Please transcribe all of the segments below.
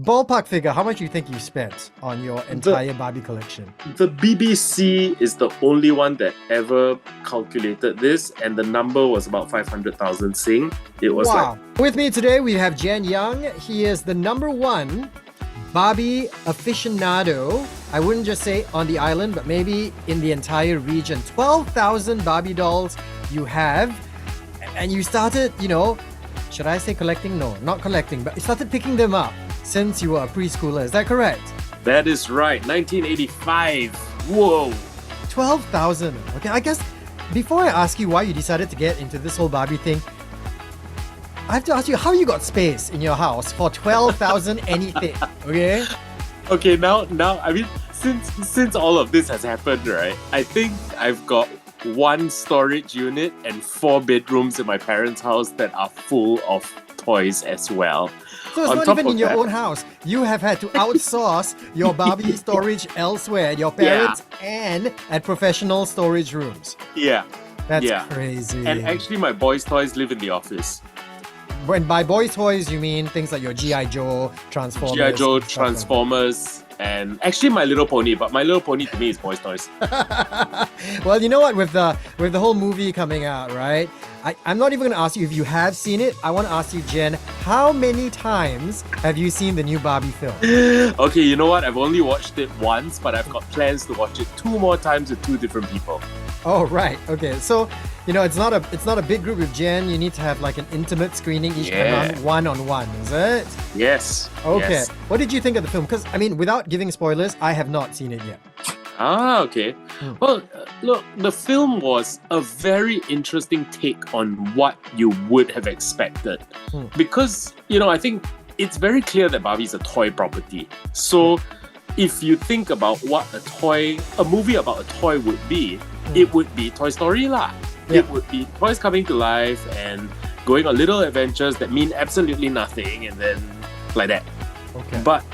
Ballpark figure, how much do you think you spent on your The entire Barbie collection? the BBC is the only one that ever calculated this, and the number was about 500,000 Sing. It was like, Wow. With me today, we have Jen Young. He is the #1 Barbie aficionado. I wouldn't just say on the island, but maybe in the entire region. 12,000 Barbie dolls you have. And you started, should I say collecting? No, not collecting, but you started picking them up since you were a preschooler. Is that correct? that is right, 1985. Whoa. 12,000. Okay, I guess before I ask you why you decided to get into this whole Barbie thing, I have to ask you how you got space in your house for 12,000 anything. Okay? Okay, now, I mean, since all of this has happened, right? I think I've got one storage unit and 4 bedrooms in my parents' house that are full of toys as well. So it's On not top even of in your that- own house. You have had to outsource your Barbie storage elsewhere at your parents and at professional storage rooms. Yeah, That's yeah. crazy. And actually, my boys' toys live in the office. When by boys' toys, you mean things like your G.I. Joe, Transformers. G.I. Joe, and stuff like that. Transformers, and actually My Little Pony. But My Little Pony to me is boys' toys. Well, you know what? With the whole movie coming out, right? I'm not even going to ask you if you have seen it. I want to ask you, Jen, how many times have you seen the new Barbie film? Okay, you know what? I've only watched it once, but I've got plans to watch it 2 more times with 2 different people. Oh, right. Okay. So, it's not a big group with Jen. You need to have like an intimate screening each time Yeah. around, one-on-one, is it? Yes. Okay. Yes. What did you think of the film? Because, without giving spoilers, I have not seen it yet. Ah, okay. Hmm. Well, look, the film was a very interesting take on what you would have expected. Hmm. Because, I think it's very clear that Barbie is a toy property. So, if you think about what a movie about a toy would be, it would be Toy Story lah. Yeah. It would be toys coming to life and going on little adventures that mean absolutely nothing, and then like that. Okay. But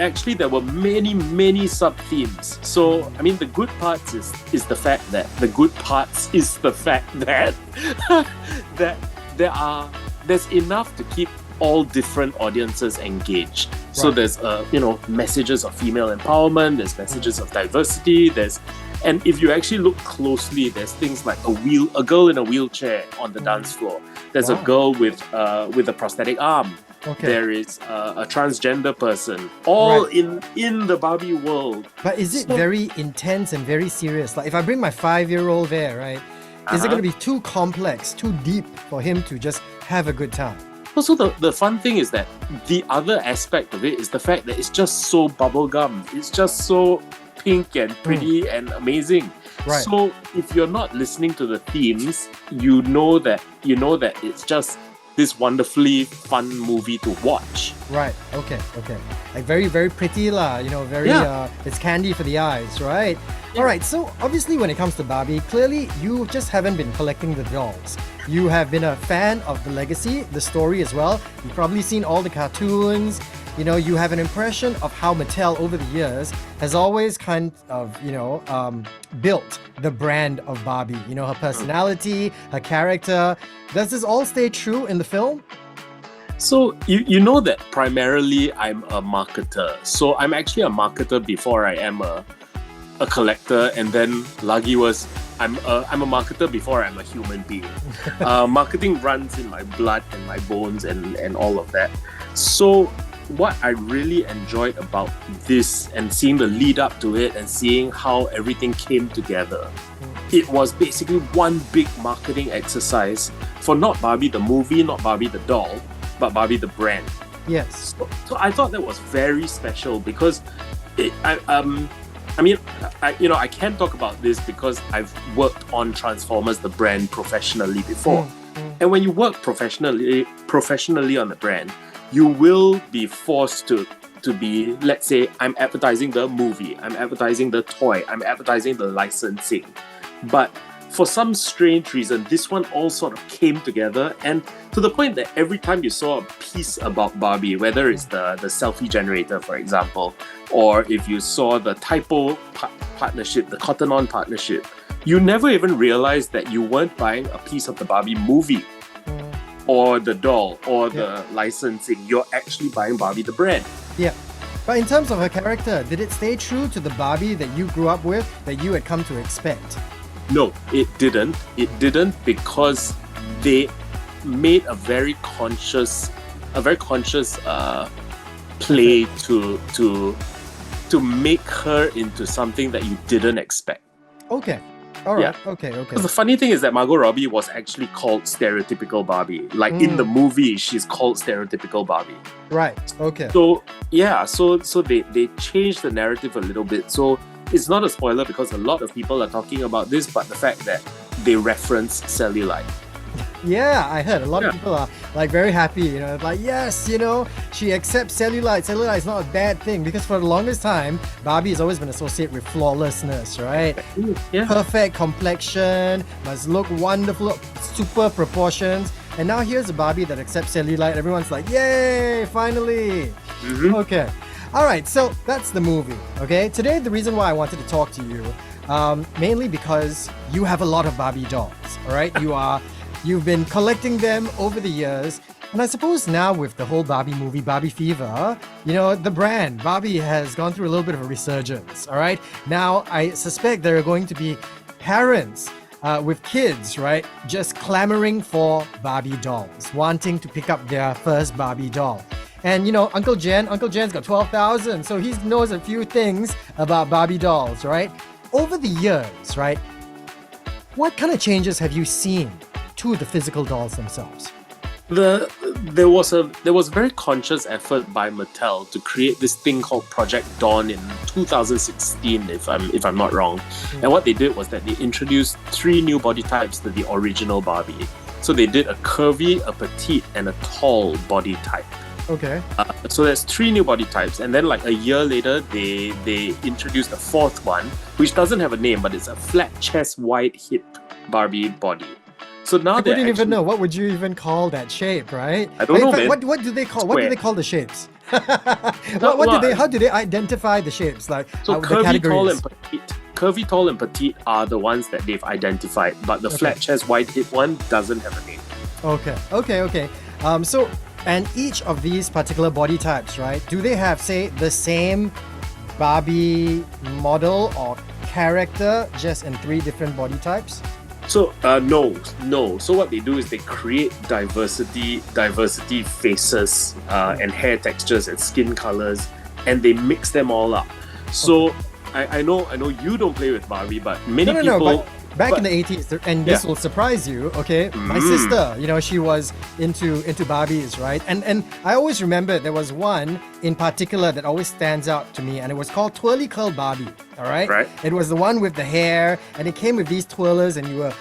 actually there were many sub themes. So the good parts is the fact that that there's enough to keep all different audiences engaged. So Right. there's messages of female empowerment, there's messages of diversity, and if you actually look closely, there's things like a girl in a wheelchair on the dance floor. There's Wow. a girl with a prosthetic arm. Okay. There is a transgender person, all Right. in the Barbie world. But is it So- very intense and very serious? Like if I bring my 5-year-old there, right? Is it Uh-huh. going to be too complex, too deep for him to just have a good time? Also, the fun thing is that the other aspect of it is the fact that it's just so bubblegum. It's just so pink and pretty and amazing. Right. So if you're not listening to the themes, you know that it's just this wonderfully fun movie to watch. Right. Okay. Like very, very pretty lah. Very. Yeah. It's candy for the eyes, right? All right. So obviously, when it comes to Barbie, clearly you just haven't been collecting the dolls. You have been a fan of the legacy, the story as well. You've probably seen all the cartoons. You have an impression of how Mattel over the years has always kind of, built the brand of Barbie. Her personality, her character. Does this all stay true in the film? So you know that primarily I'm a marketer. So I'm actually a marketer before I am a collector, and then lagi was I'm a marketer before I'm a human being. Marketing runs in my blood and my bones and all of that. So what I really enjoyed about this and seeing the lead up to it and seeing how everything came together, it was basically one big marketing exercise for not Barbie the movie, not Barbie the doll, but Barbie the brand. Yes. So I thought that was very special because I can't talk about this because I've worked on Transformers the brand professionally before. And when you work professionally on the brand, you will be forced to be, let's say, I'm advertising the movie, I'm advertising the toy, I'm advertising the licensing. But for some strange reason, this one all sort of came together, and to the point that every time you saw a piece about Barbie, whether it's the selfie generator, for example, or if you saw the typo partnership, the Cotton On partnership, you never even realized that you weren't buying a piece of the Barbie movie. or the doll or the licensing. You're actually buying Barbie the brand. Yeah. But in terms of her character, did it stay true to the Barbie that you grew up with, that you had come to expect? No, it didn't. It didn't because they made a very conscious play to make her into something that you didn't expect. Okay. All right. Yeah. Okay. Because the funny thing is that Margot Robbie was actually called stereotypical Barbie. Like in the movie, she's called stereotypical Barbie. Right. Okay. So yeah, so they changed the narrative a little bit. So it's not a spoiler because a lot of people are talking about this, but the fact that they reference cellulite. Yeah, I heard a lot of people are like very happy, like yes, she accepts cellulite. Cellulite is not a bad thing because for the longest time, Barbie has always been associated with flawlessness, right? Yeah. Perfect complexion, must look wonderful, super proportions. And now here's a Barbie that accepts cellulite. Everyone's like, yay, finally. Okay. All right, so that's the movie, okay? Today, the reason why I wanted to talk to you, mainly because you have a lot of Barbie dolls, all right? You've been collecting them over the years. And I suppose now with the whole Barbie movie, Barbie fever, the brand, Barbie has gone through a little bit of a resurgence, all right? Now, I suspect there are going to be parents with kids, right, just clamoring for Barbie dolls, wanting to pick up their first Barbie doll. And Uncle Jen's got 12,000, so he knows a few things about Barbie dolls, right? Over the years, right, what kind of changes have you seen to the physical dolls themselves? There was a very conscious effort by Mattel to create this thing called Project Dawn in 2016, if I'm not wrong. And what they did was that they introduced 3 new body types to the original Barbie. So they did a curvy, a petite, and a tall body type. Okay. So there's 3 new body types, and then like a year later, they introduced a 4th one, which doesn't have a name, but it's a flat chest, wide hip Barbie body. So now I wouldn't even know. What would you even call that shape, right? I don't know, fact, man. What do they call? Square. What do they call the shapes? How do they identify the shapes? Like so the curvy, categories? tall, and petite are the ones that they've identified, but the flat chest, wide hip one doesn't have a name. Okay. So, and each of these particular body types, right? Do they have, say, the same Barbie model or character, just in 3 different body types? So no. So what they do is they create diversity faces and hair textures and skin colors, and they mix them all up. So I know you don't play with Barbie, but many people. But back in the 80s, and this will surprise you, okay? My sister, she was into Barbies, right? And I always remember there was one in particular that always stands out to me, and it was called Twirly Curl Barbie, all right? Right. It was the one with the hair, and it came with these twirlers, and you were,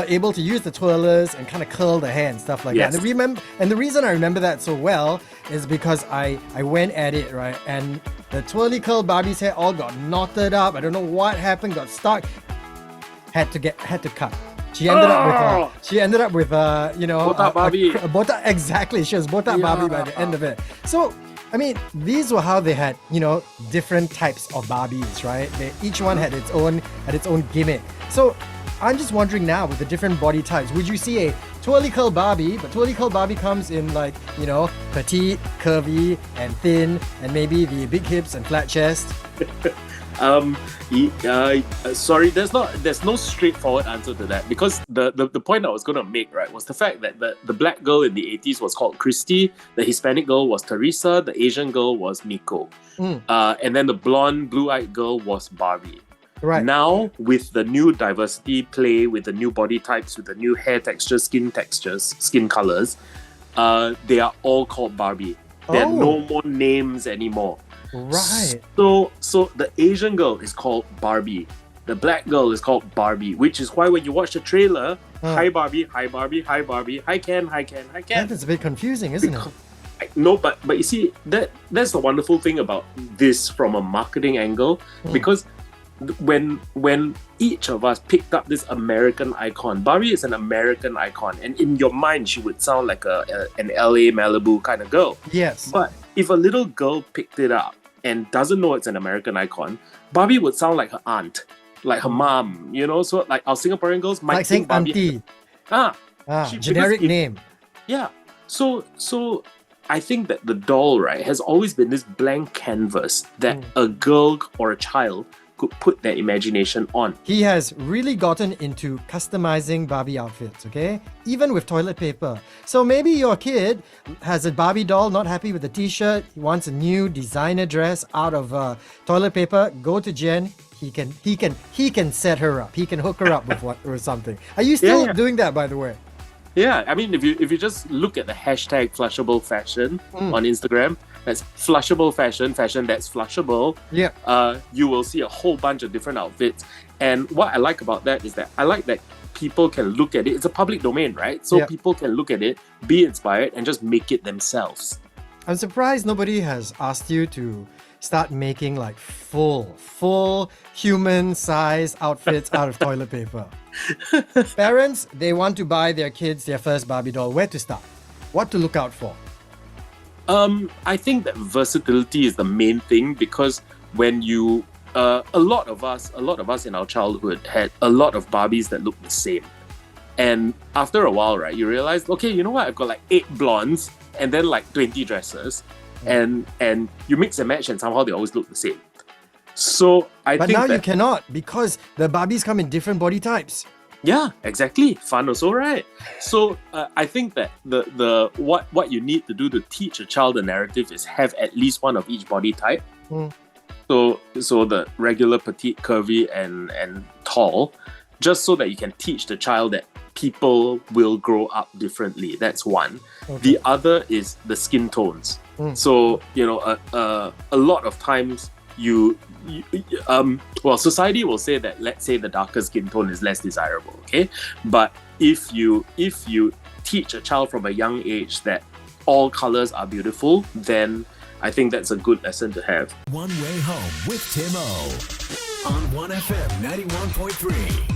able to use the twirlers and kind of curl the hair and stuff like that. And the reason I remember that so well is because I went at it, right? And the Twirly Curl Barbie's hair all got knotted up. I don't know what happened, got stuck. Had to cut. She ended up with Botak Barbie. Botak, exactly. She was Botak Barbie by the end of it. So, I mean, these were how they had, different types of Barbies, right? Each one had its own gimmick. So, I'm just wondering now with the different body types, would you see a Twirly Curl Barbie? But Twirly Curl Barbie comes in like, petite, curvy, and thin, and maybe the big hips and flat chest. Sorry, there's no straightforward answer to that, because the point I was going to make, right, was the fact that the black girl in the 80s was called Christy, the Hispanic girl was Teresa, the Asian girl was Miko, and then the blonde, blue-eyed girl was Barbie. Right. Now, with the new diversity play, with the new body types, with the new hair textures, skin colors, they are all called Barbie. There are no more names anymore. Right. So the Asian girl is called Barbie. The black girl is called Barbie, which is why when you watch the trailer, hi Barbie, hi Barbie, hi Barbie, hi Ken, hi Ken, hi Ken. That is a bit confusing, isn't it? No, but you see, that's the wonderful thing about this from a marketing angle, because when each of us picked up this American icon, Barbie is an American icon, and in your mind she would sound like an LA Malibu kind of girl. Yes. But if a little girl picked it up and doesn't know it's an American icon, Barbie would sound like her aunt, like her mom, So like our Singaporean girls might like saying think Barbie. auntie. Generic name. Yeah. So I think that the doll, right, has always been this blank canvas that a girl or a child could put their imagination on. He has really gotten into customizing Barbie outfits, okay? Even with toilet paper. So maybe your kid has a Barbie doll, not happy with the t-shirt, he wants a new designer dress out of toilet paper, go to Jen. He can set her up. He can hook her up with something. Are you still doing that, by the way? Yeah, I mean, if you just look at the hashtag flushable fashion on Instagram, that's flushable fashion that's flushable. Yeah. You will see a whole bunch of different outfits. And what I like about that is that I like that people can look at it. It's a public domain, right? So people can look at it, be inspired, and just make it themselves. I'm surprised nobody has asked you to start making like full human size outfits out of toilet paper. Parents, they want to buy their kids their first Barbie doll. Where to start? What to look out for? I think that versatility is the main thing, because when you a lot of us in our childhood had a lot of Barbies that looked the same. And after a while, right, you realize, okay, you know what, I've got like 8 blondes and then like 20 dresses. And you mix and match and somehow they always look the same. So But now you cannot, because the Barbies come in different body types. Yeah, exactly. Fun also, right? So I think that the what you need to do to teach a child a narrative is have at least one of each body type. So the regular, petite, curvy, and tall, just so that you can teach the child that people will grow up differently. That's one. Okay. The other is the skin tones. So a lot of times society will say that, let's say, the darker skin tone is less desirable, okay? But if you teach a child from a young age that all colors are beautiful, then I think that's a good lesson to have. One Way Home with Tim O on 1FM 91.3.